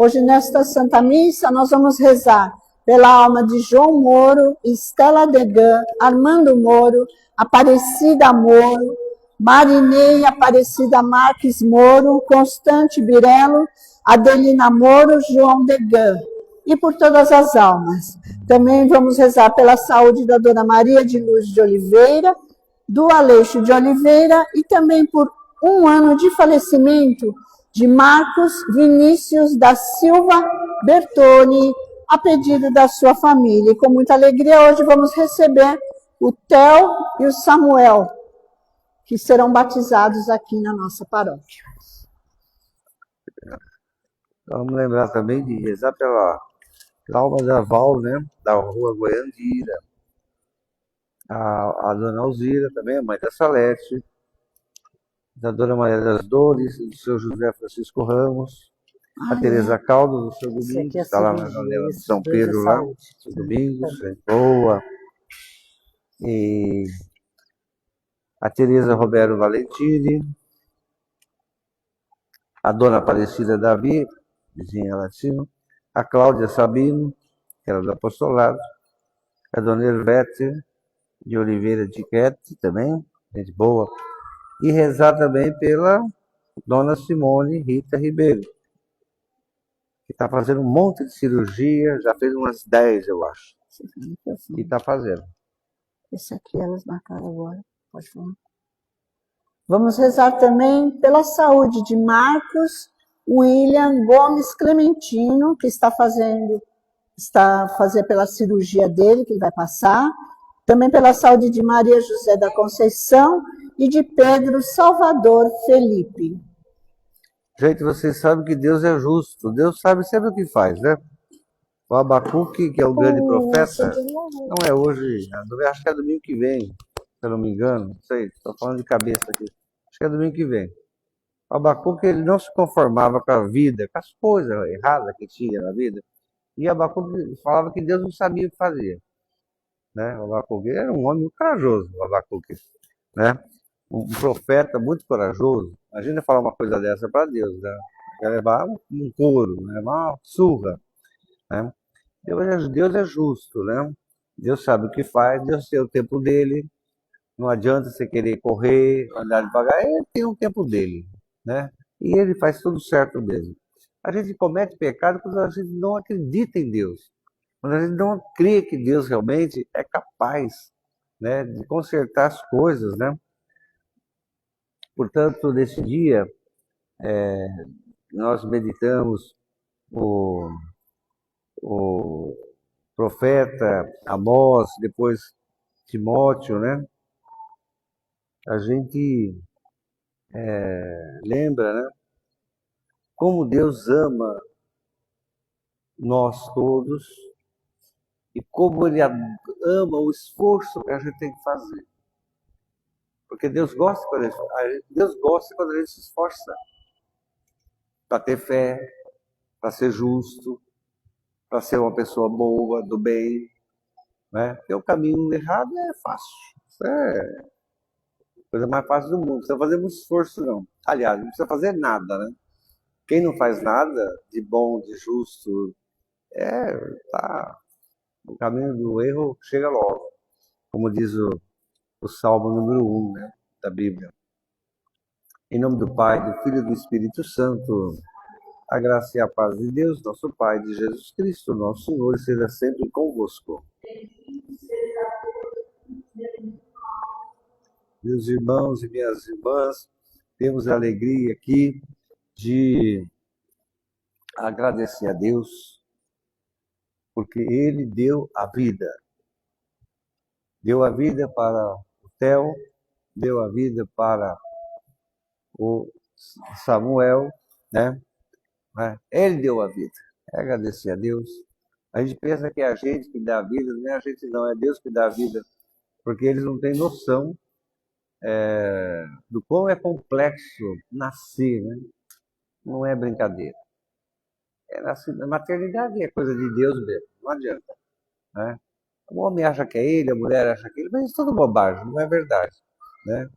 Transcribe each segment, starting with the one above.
Hoje, nesta Santa Missa, nós vamos rezar pela alma de João Moro, Estela Degan, Armando Moro, Aparecida Moro, Marinei Aparecida Marques Moro, Constante Birelo, Adelina Moro, João Degan, e por todas as almas. Também vamos rezar pela saúde da Dona Maria de Luz de Oliveira, do Aleixo de Oliveira, e também por 1 ano de falecimento de Marcos Vinícius da Silva Bertoni, a pedido da sua família. E com muita alegria, hoje vamos receber o Theo e o Samuel, que serão batizados aqui na nossa paróquia. Vamos lembrar também de rezar pela alma da Val, né? Da rua Goiandira. A Dona Alzira também, a mãe da Salete, da Dona Maria das Dores, do seu José Francisco Ramos, a Tereza Caldo, do seu Domingos, que está lá na janela de São Pedro, lá, seu Domingos, gente boa. E a Tereza Roberto Valentini, a Dona Aparecida Davi, vizinha latina, a Cláudia Sabino, que era do apostolado, a Dona Hervete de Oliveira de Quete, também, gente boa. E rezar também pela Dona Simone Rita Ribeiro, que está fazendo um monte de cirurgia, já fez umas 10, eu acho. E está fazendo. Esse aqui elas marcaram agora, pode falar. Vamos rezar também pela saúde de Marcos William Gomes Clementino, que está fazendo pela cirurgia dele, que ele vai passar. Também pela saúde de Maria José da Conceição e de Pedro Salvador Felipe. Gente, vocês sabem que Deus é justo. Deus sabe sempre o que faz, né? O Abacuque, que é o grande profeta, não é hoje, acho que é domingo que vem, se eu não me engano, não sei, estou falando de cabeça aqui. Acho que é domingo que vem. O Abacuque, ele não se conformava com a vida, com as coisas erradas que tinha na vida. E o Abacuque falava que Deus não sabia o que fazer. Né? O Abacuque era um homem muito corajoso, o Abacuque, né? Um profeta muito corajoso. Imagina falar uma coisa dessa para Deus, né? Vai levar um couro, né? Uma surra, né? Deus é justo, né? Deus sabe o que faz, Deus tem o tempo dele. Não adianta você querer correr, andar devagar, ele tem um tempo dele, né? E ele faz tudo certo mesmo. A gente comete pecado quando a gente não acredita em Deus. Quando a gente não crê que Deus realmente é capaz, né, de consertar as coisas, né? Portanto, nesse dia, nós meditamos o profeta Amós, depois Timóteo, né? A gente lembra, né? Como Deus ama nós todos e como Ele ama o esforço que a gente tem que fazer. Porque Deus gosta quando a gente se esforça para ter fé, para ser justo, para ser uma pessoa boa, do bem, né? Porque o caminho errado é fácil. Isso é a coisa mais fácil do mundo. Não precisa fazer muito esforço, não. Aliás, não precisa fazer nada, né? Quem não faz nada de bom, de justo, tá no caminho do erro, chega logo. Como diz o Salmo número 1, né, da Bíblia. Em nome do Pai, do Filho e do Espírito Santo, a graça e a paz de Deus, nosso Pai, de Jesus Cristo, nosso Senhor, seja sempre convosco. Meus irmãos e minhas irmãs, temos a alegria aqui de agradecer a Deus, porque Ele deu a vida. Deu a vida para o Theo, deu a vida para o Samuel, né? Ele deu a vida. É agradecer a Deus. A gente pensa que é a gente que dá a vida, não é a gente não, é Deus que dá a vida, porque eles não têm noção do quão é complexo nascer, né? Não é brincadeira. A maternidade é coisa de Deus mesmo, não adianta, né? O homem acha que é ele, a mulher acha que é ele, mas isso é tudo bobagem, não é verdade, né?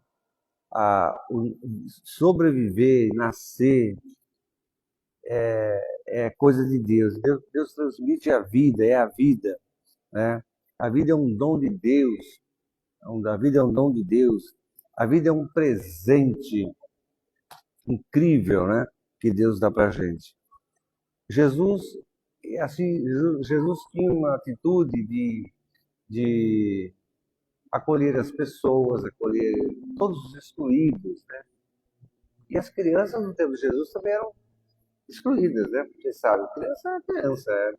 Sobreviver, nascer, é coisa de Deus. Deus transmite a vida, é a vida, né? A vida é um dom de Deus. A vida é um dom de Deus. A vida é um presente incrível, né? Que Deus dá para a gente. Jesus, assim, Jesus tinha uma atitude de acolher as pessoas, acolher todos os excluídos, né? E as crianças no tempo de Jesus também eram excluídas, né? Porque sabe, criança é criança,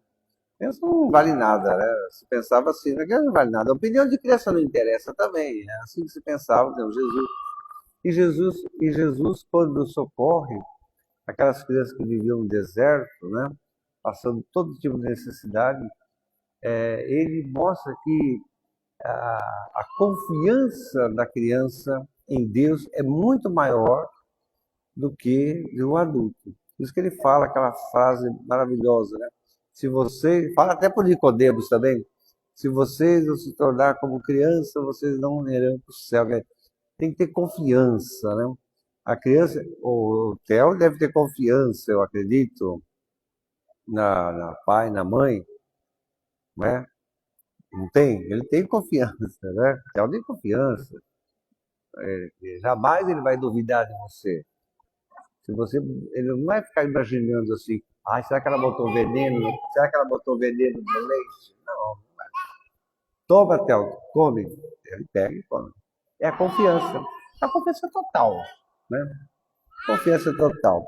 criança não vale nada, né? Se pensava assim, né? Criança não vale nada. A opinião de criança não interessa também, é assim que se pensava, né? Jesus. E Jesus, quando socorre aquelas crianças que viviam no deserto, né? Passando todo tipo de necessidade, ele mostra que a confiança da criança em Deus é muito maior do que de um adulto. Por isso que ele fala aquela frase maravilhosa, né? Se você, fala até para Nicodemos também, se vocês não se tornar como criança, vocês não irão para o céu. Tem que ter confiança, né? A criança, o Theo deve ter confiança, eu acredito, na pai, na mãe, né? Não tem? Ele tem confiança, né? O Theo tem confiança. Jamais ele vai duvidar de você. Se você, ele não vai ficar imaginando assim, será que ela botou veneno? Será que ela botou veneno no leite? Não. Toma, Theo, come. Ele pega e come. É a confiança. A confiança total, né? Confiança total.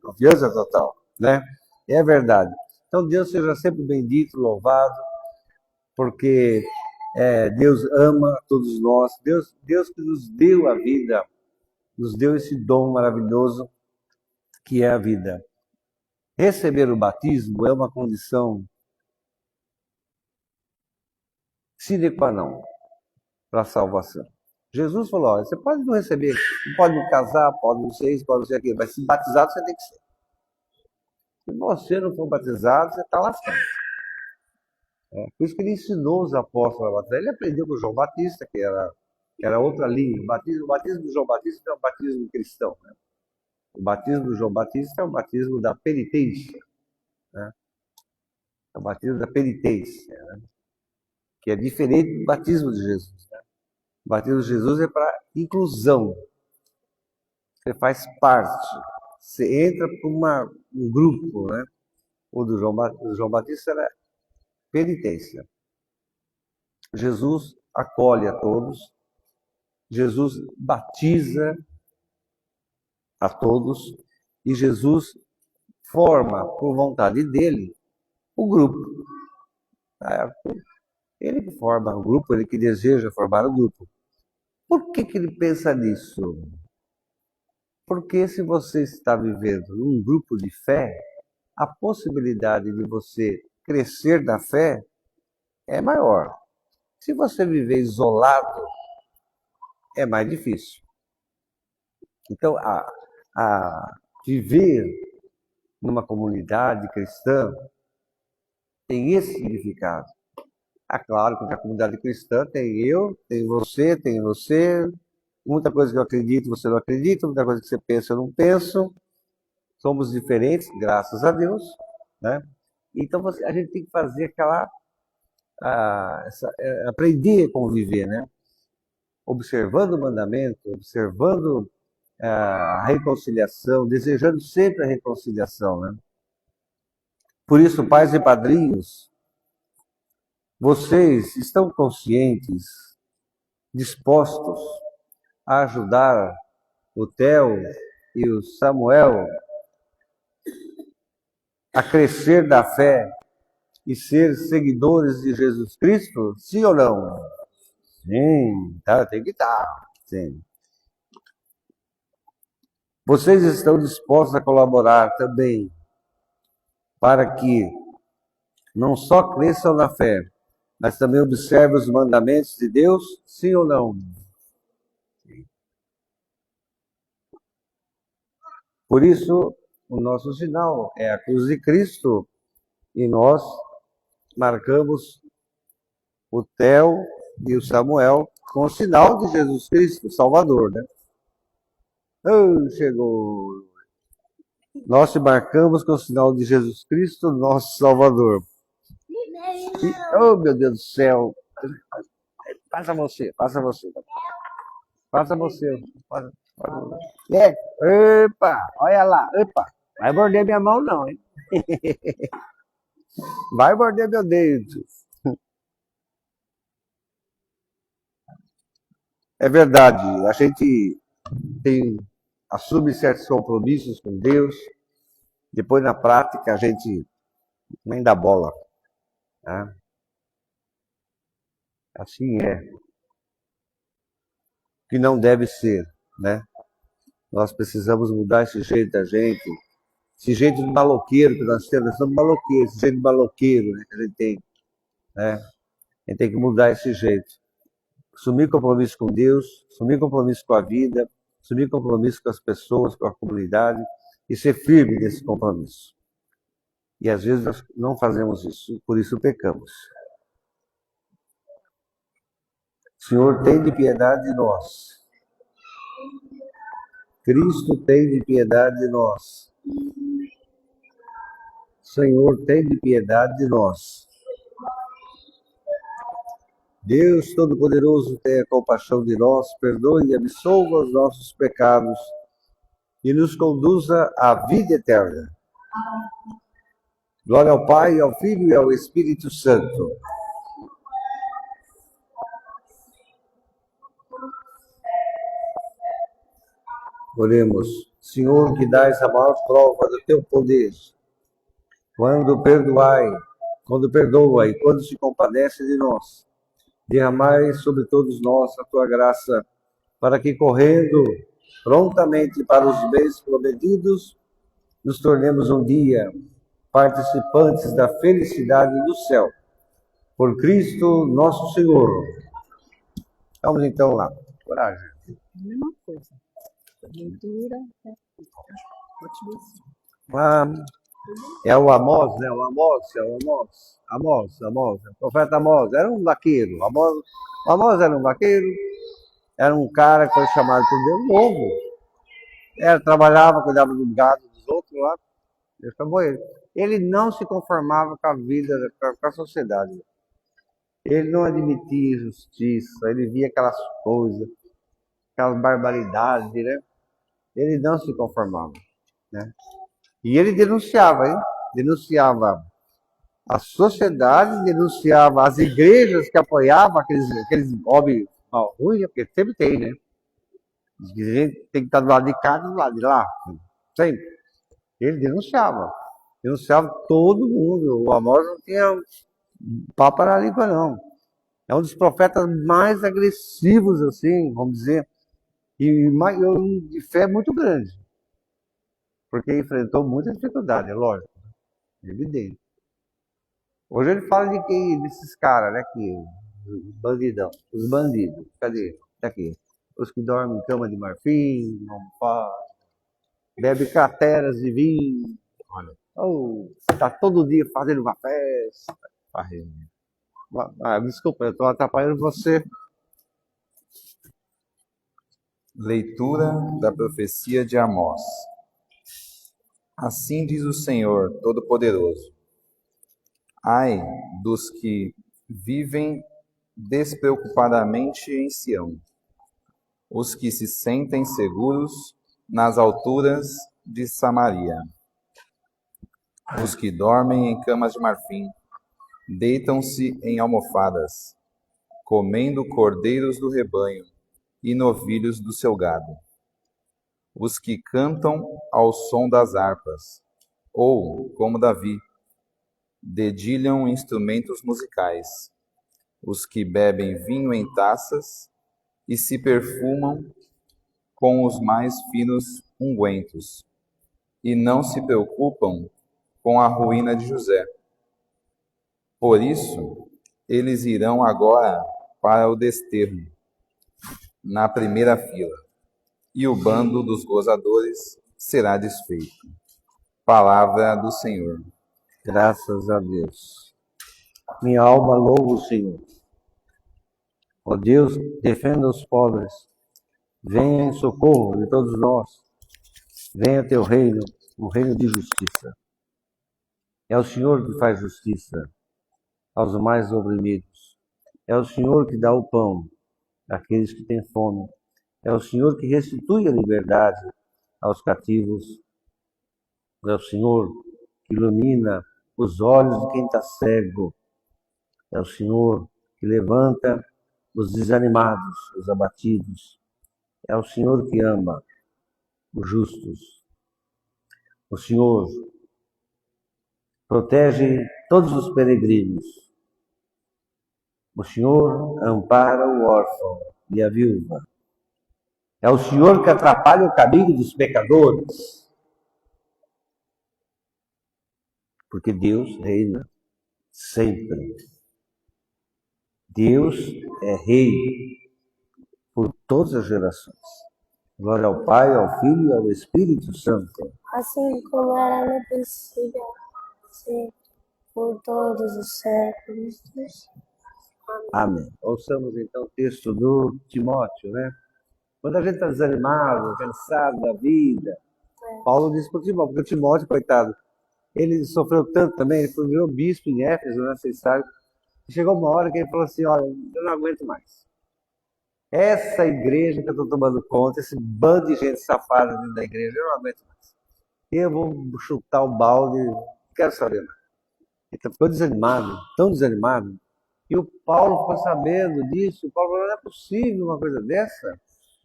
Confiança total, né? É verdade. Então Deus seja sempre bendito, louvado, porque Deus ama todos nós. Deus que nos deu a vida, nos deu esse dom maravilhoso que é a vida. Receber o batismo é uma condição sine qua non para a salvação. Jesus falou, olha, você pode não receber, pode não casar, pode não ser isso, pode não ser aquilo, mas se batizado você tem que ser. Se você não for batizado, você está lascado. Por isso que ele ensinou os apóstolos a batizar. Ele aprendeu com o João Batista, que era outra linha. O batismo do João Batista é um batismo cristão, né? O batismo do João Batista é o batismo da penitência, né? É o batismo da penitência, né? Que é diferente do batismo de Jesus, né? O batismo de Jesus é para inclusão. Você faz parte. Você entra para um grupo, né? O do João Batista era penitência. Jesus acolhe a todos. Jesus batiza a todos. E Jesus forma, por vontade dele, o grupo. Ele que forma o grupo, ele que deseja formar o grupo. Por que ele pensa nisso? Porque se você está vivendo num grupo de fé, a possibilidade de você crescer na fé é maior. Se você viver isolado, é mais difícil. Então, a viver numa comunidade cristã tem esse significado. Claro que a comunidade cristã tem eu, tem você, muita coisa que eu acredito, você não acredita, muita coisa que você pensa, eu não penso. Somos diferentes, graças a Deus, né? Então a gente tem que fazer aprender a conviver, né? Observando o mandamento, observando a reconciliação, desejando sempre a reconciliação, né? Por isso, pais e padrinhos, vocês estão conscientes, dispostos a ajudar o Theo e o Samuel a crescer da fé e ser seguidores de Jesus Cristo? Sim ou não? Sim, tá, tem que estar. Sim. Vocês estão dispostos a colaborar também para que não só cresçam na fé, mas também observem os mandamentos de Deus? Sim ou não? Sim. Por isso, o nosso sinal é a cruz de Cristo e nós marcamos o Theo e o Samuel com o sinal de Jesus Cristo, Salvador, né? Chegou! Nós te marcamos com o sinal de Jesus Cristo, nosso Salvador. Oh, meu Deus do céu. Passa você. Passa, você. Epa, olha lá. Epa, vai morder minha mão não, hein? Vai morder meu dedo. É verdade, a gente assume certos compromissos com Deus, depois na prática a gente nem dá bola. Né? Assim é. Que não deve ser, né? Nós precisamos mudar esse jeito da gente, esse jeito de maloqueiro que nós somos maloqueiros, esse jeito de maloqueiro, né, que a gente tem, né? A gente tem que mudar esse jeito. Assumir compromisso com Deus, assumir compromisso com a vida, assumir compromisso com as pessoas, com a comunidade e ser firme nesse compromisso. E às vezes nós não fazemos isso, por isso pecamos. Senhor, tem de piedade de nós. Cristo, tem de piedade de nós. Senhor, tem de piedade de nós. Deus Todo-Poderoso, tenha compaixão de nós, perdoe e absolva os nossos pecados e nos conduza à vida eterna. Glória ao Pai, ao Filho e ao Espírito Santo. Oremos. Senhor, que dás a maior prova do teu poder, quando perdoa e quando se compadece de nós, derramai sobre todos nós a tua graça, para que, correndo prontamente para os bens prometidos, nos tornemos um dia participantes da felicidade do céu. Por Cristo nosso Senhor. Vamos então lá. Coragem. Mesma coisa. Leitura. É o Amós, né? O Amós. O profeta Amós era um vaqueiro. Amós era um vaqueiro. Era um cara que foi chamado por Deus novo. Trabalhava, cuidava do gado dos outros lá. Deus chamou ele. Ele não se conformava com a vida, com a sociedade. Ele não admitia justiça. Ele via aquelas coisas, aquelas barbaridades, né? Ele não se conformava, né? E ele denunciava, hein? Denunciava a sociedade, denunciava as igrejas que apoiavam aqueles homens ruins, porque sempre tem, né? A gente tem que estar do lado de cá, do lado de lá. Sempre. Ele denunciava todo mundo. O Amós não tinha papo na língua, não. É um dos profetas mais agressivos, assim, vamos dizer, e de fé muito grande. Porque enfrentou muita dificuldade, é lógico. Evidente. Hoje ele fala de quem? Desses caras, né? Os bandidos. Cadê? Tá aqui. Os que dormem em cama de marfim, não faz. Bebe crateras de vinho. Olha. Tá todo dia fazendo uma festa. Desculpa, eu estou atrapalhando você. Leitura da profecia de Amós. Assim diz o Senhor Todo-Poderoso: ai dos que vivem despreocupadamente em Sião, os que se sentem seguros nas alturas de Samaria, os que dormem em camas de marfim, deitam-se em almofadas, comendo cordeiros do rebanho e novilhos do seu gado, os que cantam ao som das harpas, ou, como Davi, dedilham instrumentos musicais, os que bebem vinho em taças e se perfumam com os mais finos ungüentos, e não se preocupam com a ruína de José. Por isso, eles irão agora para o desterro, na primeira fila, e o bando dos gozadores será desfeito. Palavra do Senhor. Graças a Deus. Minha alma louva o Senhor. Ó Deus, defenda os pobres. Venha em socorro de todos nós. Venha teu reino. um reino de justiça. É o Senhor que faz justiça aos mais oprimidos. É o Senhor que dá o pão àqueles que têm fome. É o Senhor que restitui a liberdade aos cativos. É o Senhor que ilumina os olhos de quem está cego. É o Senhor que levanta os desanimados, os abatidos. É o Senhor que ama os justos. O Senhor protege todos os peregrinos. O Senhor ampara o órfão e a viúva. É o Senhor que atrapalha o caminho dos pecadores. Porque Deus reina sempre. Deus é rei por todas as gerações. Glória ao Pai, ao Filho e ao Espírito Santo. Assim como era no princípio, assim, por todos os séculos. Amém. Ouçamos então o texto do Timóteo, né? Quando a gente está desanimado, cansado da vida, Paulo diz para o Timóteo, porque o Timóteo, coitado, ele sofreu tanto também, ele foi meu bispo em Éfeso, né? Vocês sabem. Chegou uma hora que ele falou assim, olha, eu não aguento mais. Essa igreja que eu estou tomando conta, esse bando de gente safada dentro da igreja, eu não aguento mais. Eu vou chutar o balde, não quero saber mais. Ele ficou desanimado, tão desanimado. E o Paulo ficou sabendo disso. O Paulo falou, não é possível uma coisa dessa.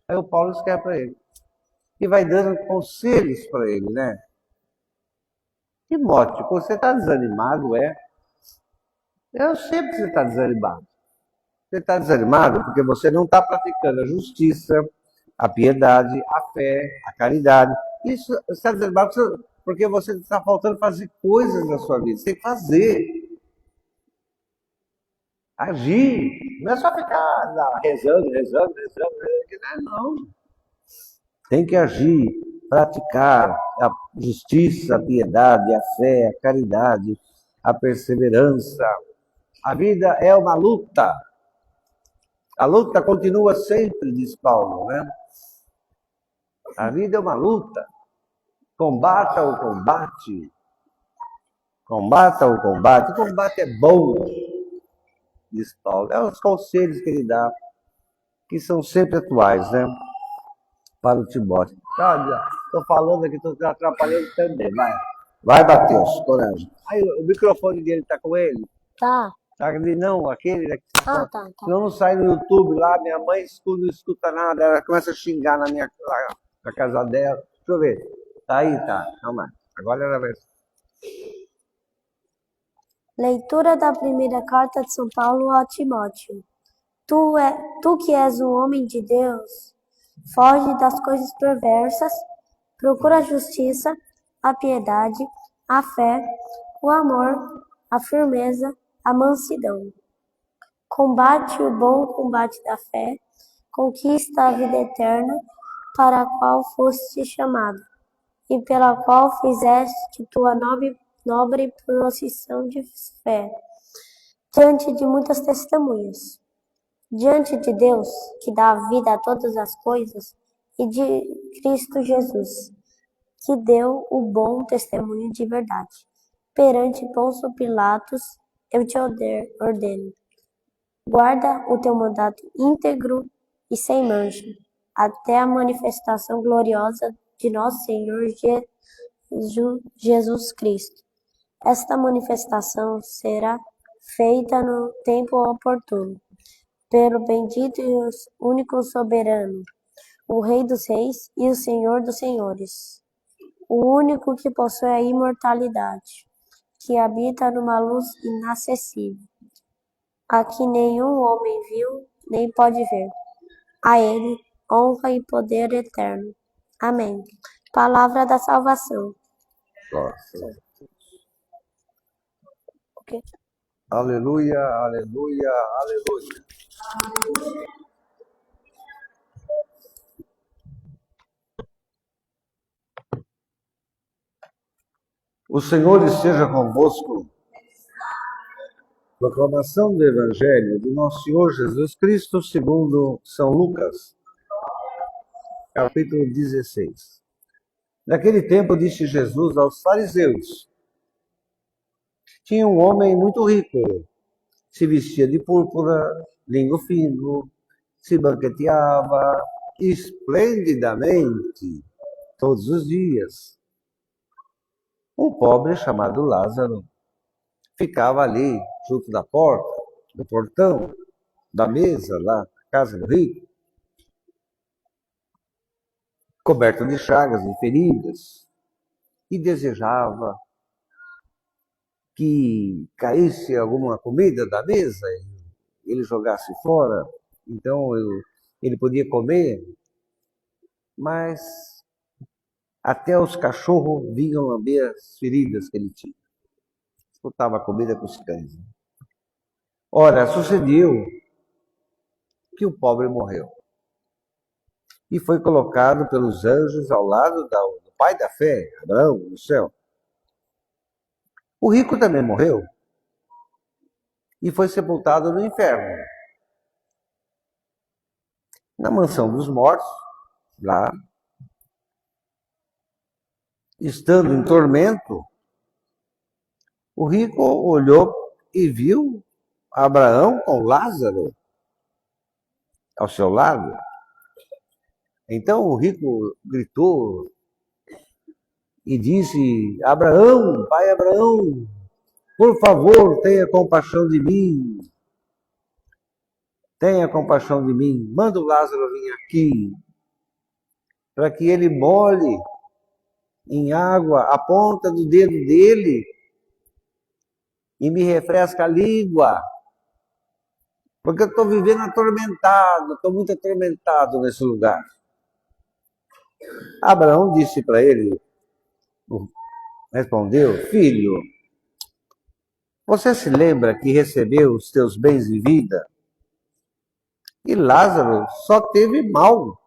Aí o Paulo escreve para ele. E vai dando conselhos para ele, né? Timóteo, você está desanimado, é? Eu sei que você está desanimado. Você está desanimado porque você não está praticando a justiça, a piedade, a fé, a caridade. Isso, você está desanimado porque você está faltando fazer coisas na sua vida. Você tem que fazer. Agir. Não é só ficar lá, rezando. Não. Tem que agir, praticar a justiça, a piedade, a fé, a caridade, a perseverança. A vida é uma luta. A luta continua sempre, diz Paulo, né? A vida é uma luta. Combata o combate. Combata o combate. O combate é bom, diz Paulo. É os conselhos que ele dá, que são sempre atuais, né? Para o Timóteo. Estou falando aqui, estou atrapalhando também. Vai, Matheus, coragem. Aí o microfone dele está com ele? Tá. Tá ali, não, aquele daqui. Tá. Senão não sai no YouTube lá, minha mãe não escuta nada, ela começa a xingar na casa dela. Deixa eu ver. Tá aí, tá. Calma. Agora ela vai. Leitura da primeira carta de São Paulo a Timóteo. Tu que és um homem de Deus, foge das coisas perversas, procura a justiça, a piedade, a fé, o amor, a firmeza, a mansidão. Combate o bom combate da fé, conquista a vida eterna, para a qual foste chamado, e pela qual fizeste tua nobre procissão de fé, diante de muitas testemunhas. Diante de Deus, que dá vida a todas as coisas, e de Cristo Jesus, que deu o bom testemunho de verdade. Perante Pôncio Pilatos, eu te ordeno. Guarda o teu mandato íntegro e sem mancha, até a manifestação gloriosa de nosso Senhor Jesus Cristo. Esta manifestação será feita no tempo oportuno, pelo bendito e único soberano, o Rei dos Reis e o Senhor dos Senhores, o único que possui a imortalidade, que habita numa luz inacessível, a que nenhum homem viu nem pode ver. A ele honra e poder eterno. Amém. Palavra da salvação. Nossa. Ok. Aleluia, aleluia, aleluia. O Senhor esteja convosco. Proclamação do Evangelho de Nosso Senhor Jesus Cristo segundo São Lucas, capítulo 16. Naquele tempo disse Jesus aos fariseus: tinha um homem muito rico, se vestia de púrpura, linho fino, se banqueteava esplendidamente todos os dias. Um pobre chamado Lázaro ficava ali, junto da porta, do portão, da mesa, lá na casa do rico, coberto de chagas e feridas, e desejava que caísse alguma comida da mesa e ele jogasse fora. Então ele podia comer, mas até os cachorros vinham lamber as feridas que ele tinha. Botava comida com os cães. Ora, sucedeu que o pobre morreu e foi colocado pelos anjos ao lado do pai da fé, Abraão, no céu. O rico também morreu e foi sepultado no inferno, na mansão dos mortos, lá, estando em tormento. O rico olhou e viu Abraão com Lázaro ao seu lado. Então o rico gritou e disse: Abraão, pai Abraão, por favor, tenha compaixão de mim. Tenha compaixão de mim. Manda o Lázaro vir aqui, para que ele molhe em água a ponta do dedo dele e me refresca a língua. Porque eu estou vivendo atormentado, estou muito atormentado nesse lugar. Abraão disse para ele, respondeu: filho, você se lembra que recebeu os teus bens de vida? E Lázaro só teve mal.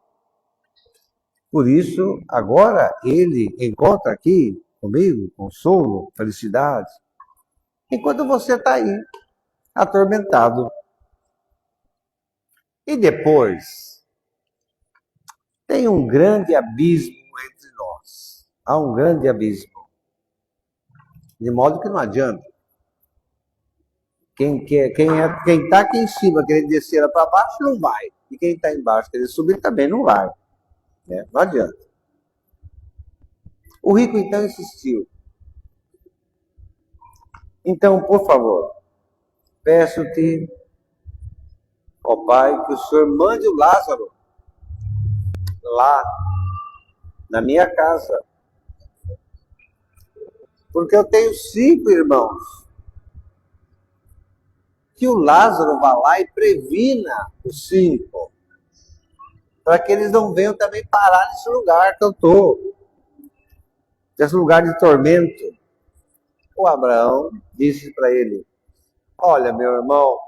Por isso, agora ele encontra aqui comigo consolo, felicidade, enquanto você está aí, atormentado. E depois, tem um grande abismo entre nós. Há um grande abismo. De modo que não adianta. Quem está aqui em cima querendo descer para baixo, não vai. E quem está embaixo querendo subir também não vai. Né? Não adianta. O rico então insistiu. Então, por favor, peço-te, ó Pai, que o Senhor mande o Lázaro lá na minha casa. Porque eu tenho 5 irmãos. Que o Lázaro vá lá e previna os 5. Para que eles não venham também parar nesse lugar que eu estou. Nesse lugar de tormento. O Abraão disse para ele: olha, meu irmão,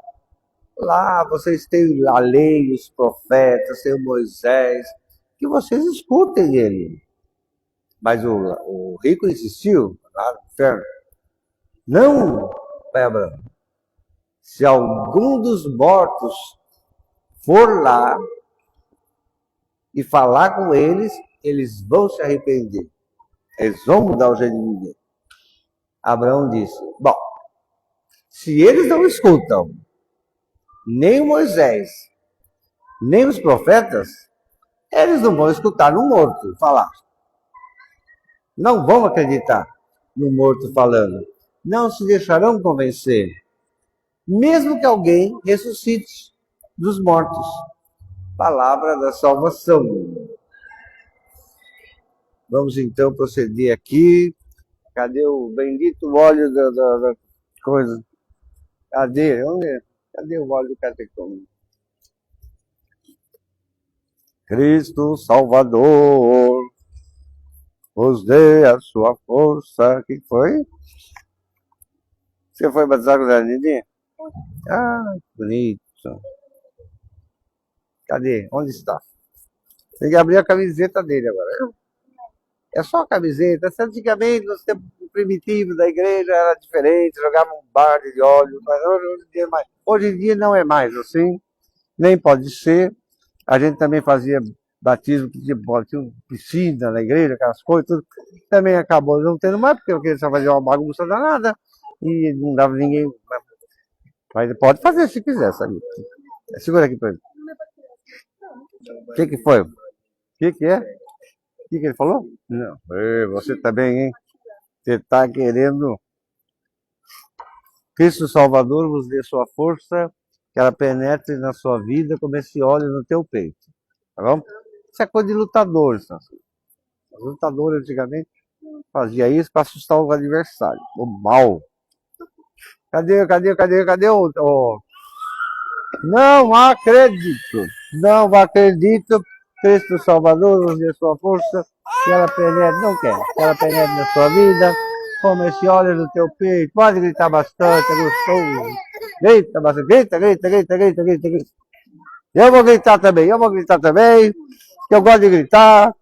lá vocês têm a lei, os profetas, tem o Moisés, que vocês escutem ele. Mas o rico insistiu, lá no inferno: não, pai Abraão, se algum dos mortos for lá e falar com eles, eles vão se arrepender. Eles vão mudar o jeito de viver. Abraão disse: bom, se eles não escutam nem o Moisés, nem os profetas, eles não vão escutar no morto falar. Não vão acreditar no morto falando. Não se deixarão convencer. Mesmo que alguém ressuscite dos mortos. Palavra da salvação. Vamos então proceder aqui. Cadê o bendito óleo da coisa? Cadê? Cadê o óleo do catecúmeno? Cristo Salvador, os dê a sua força. O que foi? Você foi batizado com a Nidinha? Ah, bonito. Cadê? Onde está? Tem que abrir a camiseta dele agora. É só a camiseta. Antigamente, no tempo primitivo da igreja, era diferente, jogava um balde de óleo, mas hoje em dia não é mais assim, nem pode ser. A gente também fazia batismo que tinha piscina na igreja, aquelas coisas, tudo, também acabou não tendo mais, porque eu queria só fazer uma bagunça danada e não dava ninguém. Mas pode fazer se quiser, sabe? Segura aqui pra ele. O que foi? O que é? O que ele falou? Não. Ei, você também, hein? Você tá querendo. Cristo Salvador vos dê sua força, que ela penetre na sua vida como esse óleo no teu peito. Tá bom? Isso é coisa de lutadores. Tá? Os lutadores antigamente faziam isso para assustar o adversário, o mal. Cadê o... Não acredito. Não acredito. Cristo Salvador nos dê sua força, que ela penetre, não quer, que ela penetre na sua vida, como esse óleo no teu peito. Pode gritar bastante, é gostoso. Grita bastante, grita. Eu vou gritar também, que eu gosto de gritar.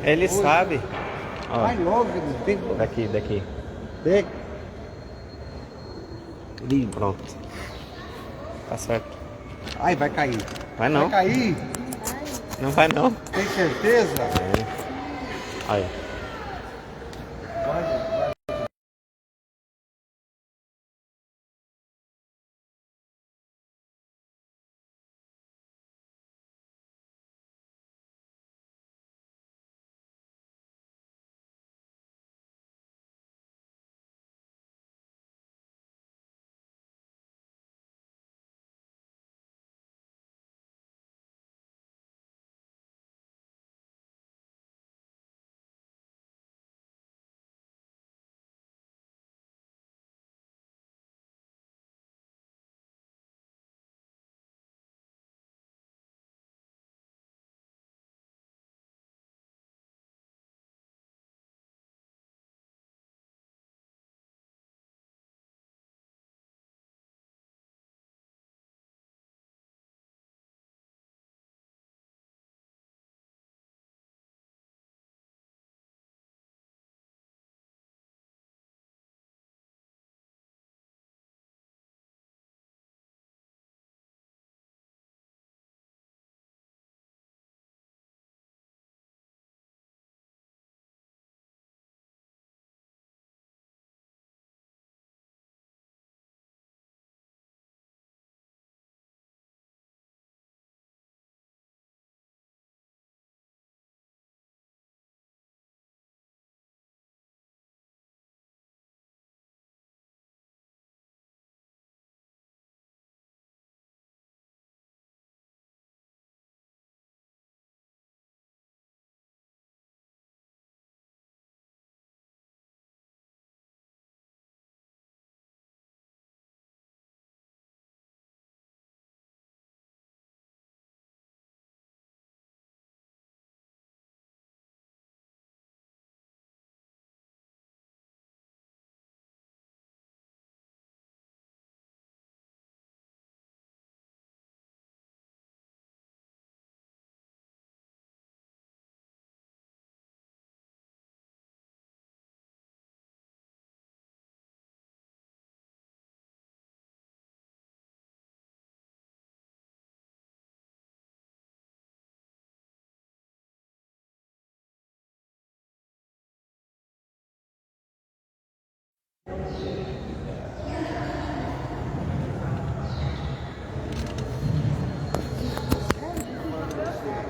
Ele sabe. Ó, Vai logo, tem que... daqui. Tem. Ih, pronto. Tá certo. Ai, vai cair. Vai não. Vai cair. Não vai não. Tem certeza? Aí.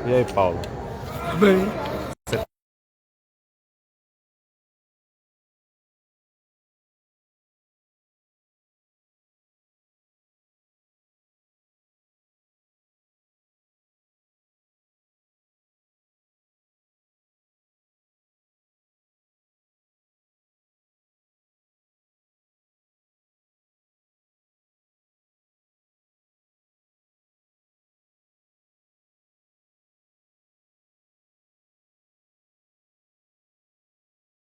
E aí, Paulo? Bem.